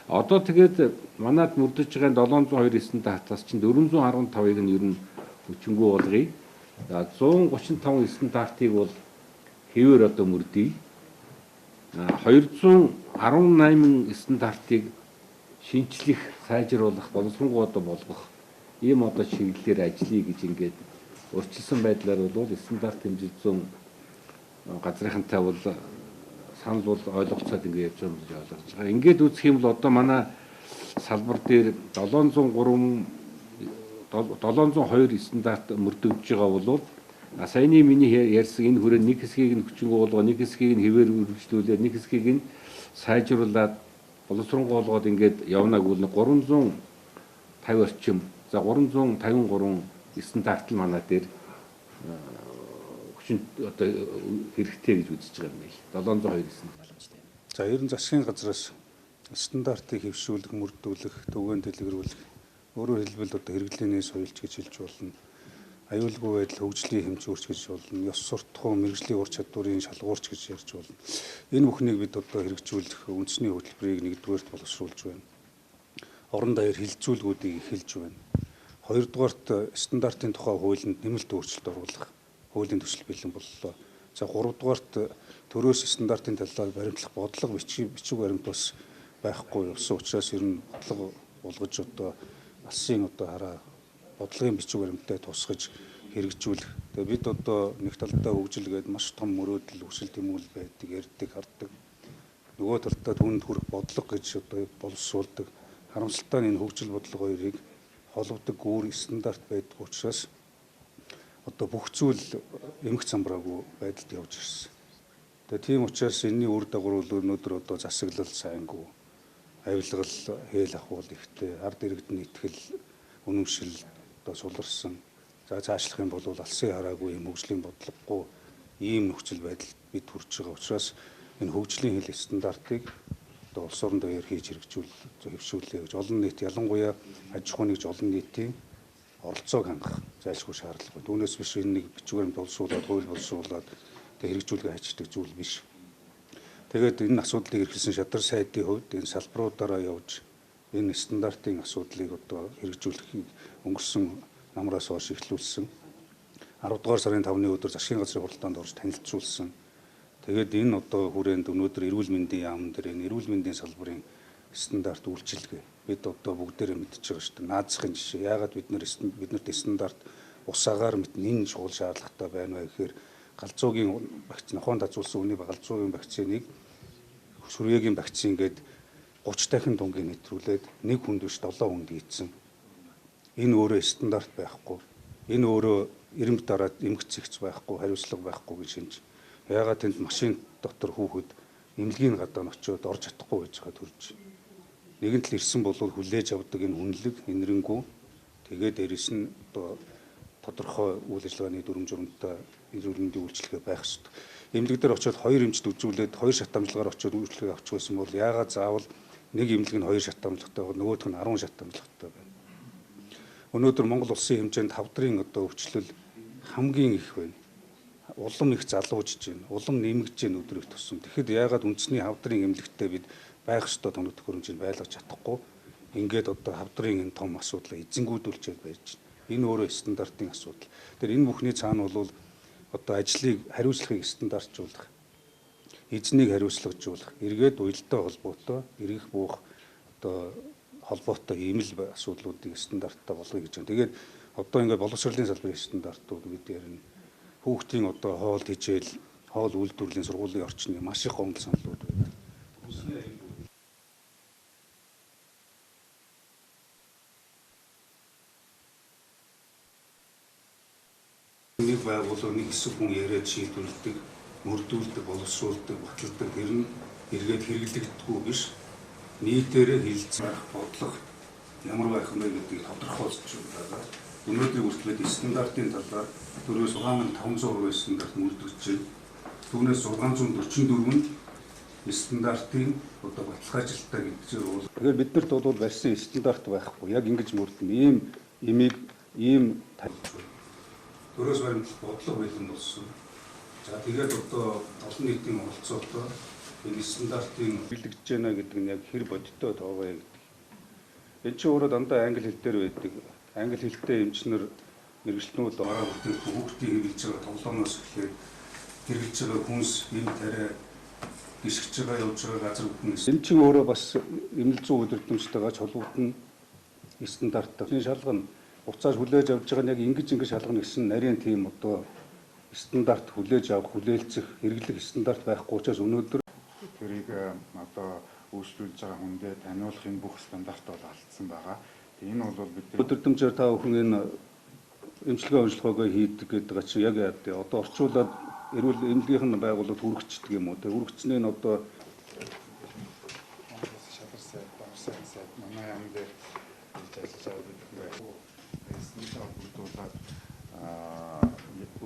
Одоо тэгээд манад мөрдөж байгаа 702 стандартаас чинь 415-ыг нь ер нь хүчингү болгоё. За 135 стандартыг бол хэвээр одоо мөрдөе. 218 стандартыг шинчлэх, сайжруулах, боловсронгуй одоо болгох ийм одоо чиглэлээр ажиллая гэж ингээд урьдчилсан байдлаар бол стандарт хэмжээ 100 газрынхантай бол санал бол ойлгоцоод ингээд явж байгаа юм гэж ойлгож байгаа. Ингээд үзэх юм бол одоо манай салбар дээр 702 стандарт мөрдөгдөж байгаа бол саяны миний ярьсан энэ хүрээ нэг хэсгийг нь хүчингү болгоо, нэг хэсгийг нь хэвээр үргэлжлүүлээд, нэг хэсгийг нь сайжруулад боловсронгуй болгоод ингээд явнаг бол 350 орчим, за 353 стандарт л манай дээр хүчин одоо хэрэгтэй гэж үзэж байгаа юм байна. 702 стандарт. За ер нь засгийн газраас стандартыг хэвшүүлэх, мөрдүүлэх, төвөөн дэлгэрүүлэх, өөрөөр хэлбэл одоо хэрэглээний соёлч гэж хэлж болно. Аюулгүй байдал, хөгжлийн хэмжүүрч гэж болно. Ёс суртахуун, мэргэжлийн ур чадварын шалгуурч гэж ярьж болно. Энэ бүхнийг бид одоо хэрэгжүүлэх үндэсний хөтөлбөрийг нэгдүгээрт боловсруулж байна. Орон даяар хилцүүлгүүдийг эхэлж байна. Хоёрдугаарт стандартын тухай хуулинд нэмэлт өөрчлөлт оруулах хуулийн төсөл бэлэн боллоо. За гуравдугаарт төрөөс стандартын талаар баримтлах бодлого бичиг баримт бас байхгүй явсан учраас ер нь бодлого болгож одоо алсын одоо хараа бодлогын бичиг баримттай тусгаж хэрэгжүүлэх. Тэгээ бид одоо нэг талдаа хөгжил гээд маш том мөрөөдөл өсөл тэмүүлэл байдаг, ярьдаг, хардаг. Нөгөө талдаа түнд хүрэх бодлого гэж одоо боловсруулдаг. Харамсалтай нь энэ хөгжил бодлого хоёрыг холбодог өөр стандарт байдаг учраас одоо бүх зүйл эмх замбраагүй байдалд явж ирсэн. Тэгээ тийм учраас энэний үр дагавар бол өнөөдөр одоо засаглал сайнгүй, авилгал хээл ахуул ихтэй, ард иргэдний итгэл үнэмшил одоо суларсан. За цаашлах юм бол алсын хараагүй юм хөгжлийн бодлогогүй ийм нөхцөл байдалд бид хүрч байгаа учраас энэ хөгжлийн хэл стандартыг одоо улс орон даяар хийж хэвшүүлээ гэж олон нийт ялангуяа аж ахуйн нэгж олон нийтийн оролцоог хангах зайлшгүй шаардлага. Түүнээс биш энэ нэг бичиг баримт боловсруулаад, хууль боловсруулаад тэг хэрэгжүүлгээ хайчдаг зүйл биш. Тэгээд энэ асуудлыг эрхэлсэн шадар сайдын хувьд энэ салбаруудаараа явж энэ стандартын асуудлыг одоо хэрэгжүүлэхийг өнгөрсөн намраас хойш эхлүүлсэн. 10 дугаар сарын 5-ны өдөр засгийн газрын хуралдаанд орж танилцуулсан. Тэгээд энэ одоо хүрээнд өнөөдөр эрүүл мэндийн яамн дээр энэ эрүүл мэндийн салбарын стандарт үйлчилгээ бид одоо бүгдээрээ мэдчихэж байгаа шүү дээ. Наазахын жишээ. Яагаад биднэрт стандарт усаагаар мэднэ чухал шаардлагатай байна вэ гэхээр галзуугийн вакцины нохоонд азуулсан үний галзуугийн вакциныг сүрьегийн вакцин гээд 30 дахин дунгийн нэвтрүүлээд нэг хүнд биш 7 хүнд хийцэн. Энэ өөрөө стандарт байхгүй. Энэ өөрөө эрэмт дараад эмгэг цэгц байхгүй, хариуцлага байхгүй гэж шинж. Яагаад тэнд машин дотор хүүхэд эмнэлгийн гадаа очиод орж чадахгүй байж байгаа төрж. Нэгэн тал ирсэн бол хүлээж авдаг энэ үнэлэг, энэрэнгүү. Тэгээд дээрэс нь одоо тодорхой үйл ажиллагааны дүрм журамтай эрүүл мэндийн үйлчилгээ байх ёстой. Эмнэлэг дээр очиод 2 эмчд үзүүлээд 2 шат амжилгаар очиод үйлчилгээ авчих байсан бол яагаад заавал нэг эмнэлэг нь 2 шат амжилгатай бол нөгөөх нь 10 шат амжилгатай байна. Өнөөдөр Монгол улсын хэмжээнд хавдрын одоо өвчлөл хамгийн их байна. Улам их залуужж байна. Улам нэмэгдэж байна өдрөг тусам. Тэгэхэд яагаад үндэсний хавдрын эмнэлэгтээ бид байх ёстой тоног төхөөрөмжийг байлгаж чадахгүй. Ингээд одоо хавдрын энэ том асуудлаа эзэнгүүдүүлчихэд байж байна. Энэ өөрөө стандартын асуудал. Тэгэхээр энэ бүхний цаана бол одоо ажлыг хариуцлагыг стандартжуулах, эзнийг хариуцлагажуулах, эргээд уялдаа холбоотой, эргэх буух одоо холбоотой ийм л асуудлуудыг стандарттай болгоё гэж байна. Тэгээд одоо ингээд боловсролын салбарын стандартууд бид ярина. Хүүхдийн одоо хоол хичээл, хоол үйлдвэрлэлийн сургуулийн орчны маш их гомдол саналууд байна. Нэг байгууллага нэг хэсэг хүн яриад шийдвэрлэдэг, мөрдүүлдэг, боловсруулдаг, баталдаг тэр нь эргээд хэрэглэгдэхгүй биш. Нийтээрээ хилцэх бодлого ямар байх вэ гэдгийг тодорхойлж байгаа. Өнөөдрийн хүртэл стандартын талаар төрөөс 6500 стандарт мөрдөгдөж байна. Түүнээс 644 нь стандартын одоо баталгаажилттай гэдэг чинь бол тэгэхээр биднэрт бол барьсан стандарт байхгүй. Яг ингэж мөрдөн ийм төрөөс баримтлах бодлого бэлэн болсон. За тэгээд одоо олон нийтийн оролцоотой энэ стандартын бэлтгэж байна гэдэг нь яг хэр бодиттой тоогоо гэдэг. Энэ чинь өөрөө дандаа англи хэл дээр байдаг. Англи хэлтэй эмчнэр мэрэгчлэнүүд ороо бүртгэх хүүхдийн хэрэгжилж байгаа тоглоомоос эхлээд хэрэгжилж байгаа хүнс эм тариа гисгэж байгаа явж байгаа газар бүхэн. Энэ чинь өөрөө бас эмнэлэг зүйн удирдамжтайгаа холбогдно стандарт. Энэ шалгана уцааж хүлээж авч байгаа нь яг ингэж шалгана гэсэн нарийн тийм одоо стандарт хүлээж авах, хүлээлцэх, хэрэглэх стандарт байхгүй учраас өнөөдөр тэрийг одоо үйлчлүүлж байгаа хүндээ таниулах энэ бүх стандарт бол алдсан байгаа. Энэ бол бидний удирдамжаар та бүхэн энэ эмчилгээ онцлогоогоо хийдэг гэдэг чинь яг яа вэ? Одоо орчуулад эрүүл эмнэлгийнх нь байгууллагад хүргэждэг юм уу? Тэг хүргэцнээ нь одоо манай ам дээр ажиллаж байгаа гэдэг нь эсэнтэй холбогдуулаад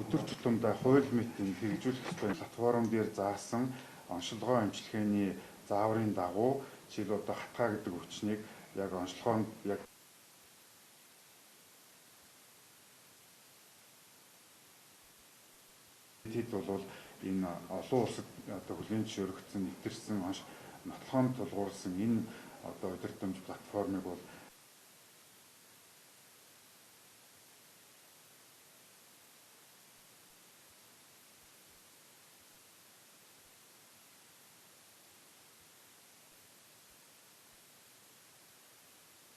өдөр тутамдаа хууль мэтийн хэрэгжүүлэх ёстой платформ дээр заасан онцлогоо эмчилгээний зааврын дагуу жишээл одоо хатгаа гэдэг хүчнийг яг онцлогоонд яг хэд бол энэ олон улсад одоо хүлээн зөвшөөрөгдсөн нэвтэрсэн нотлохоонд тулгуурсан энэ одоо удирдамж платформыг бол